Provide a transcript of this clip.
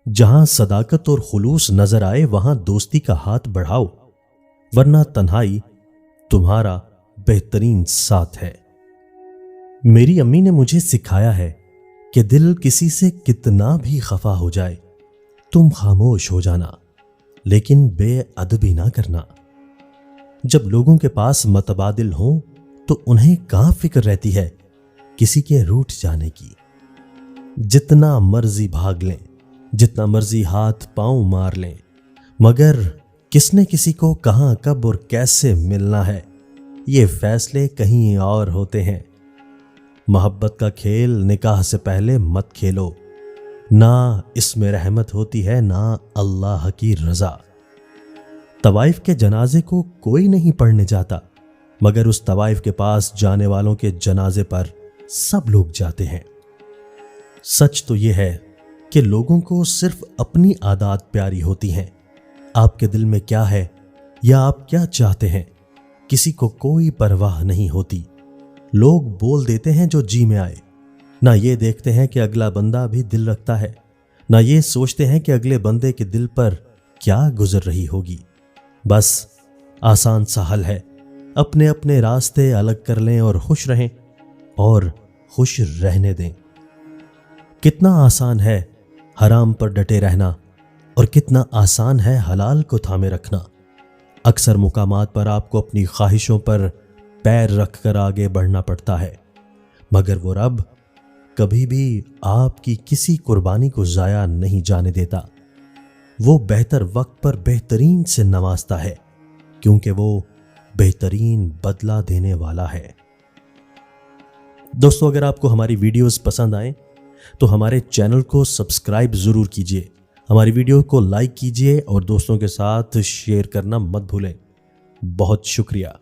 जहां सदाकत और खुलूस नजर आए वहां दोस्ती का हाथ बढ़ाओ, वरना तन्हाई तुम्हारा बेहतरीन साथ है। मेरी अम्मी ने मुझे सिखाया है कि दिल किसी से कितना भी खफा हो जाए, तुम खामोश हो जाना, लेकिन बेअदबी ना करना। जब लोगों के पास मतबादिल हों तो उन्हें कहां फिक्र रहती है किसी के रूठ जाने की। जितना मर्जी भाग लें, जितना मर्जी हाथ पांव मार लें, मगर किसने किसी को कहां कब और कैसे मिलना है, ये फैसले कहीं और होते हैं। मोहब्बत का खेल निकाह से पहले मत खेलो, ना इसमें रहमत होती है ना अल्लाह की रजा। तवाइफ के जनाजे को कोई नहीं पढ़ने जाता, मगर उस तवाइफ के पास जाने वालों के जनाजे पर सब लोग जाते हैं। सच तो यह है कि लोगों को सिर्फ अपनी आदत प्यारी होती हैं। आपके दिल में क्या है या आप क्या चाहते हैं, किसी को कोई परवाह नहीं होती। लोग बोल देते हैं जो जी में आए, ना ये देखते हैं कि अगला बंदा भी दिल रखता है, ना ये सोचते हैं कि अगले बंदे के दिल पर क्या गुजर रही होगी। बस आसान सा हल है, अपने अपने रास्ते अलग कर लें और खुश रहें और खुश रहने दें। कितना आसान है हराम पर डटे रहना और कितना आसान है हलाल को थामे रखना। अक्सर मुकामात पर आपको अपनी ख्वाहिशों पर पैर रखकर आगे बढ़ना पड़ता है, मगर वो रब कभी भी आपकी किसी कुर्बानी को जाया नहीं जाने देता। वो बेहतर वक्त पर बेहतरीन से नवाजता है, क्योंकि वो बेहतरीन बदला देने वाला है। दोस्तों, अगर आपको हमारी वीडियोस पसंद आए तो हमारे चैनल को सब्सक्राइब जरूर कीजिए, हमारी वीडियो को लाइक कीजिए और दोस्तों के साथ शेयर करना मत भूलें। बहुत शुक्रिया।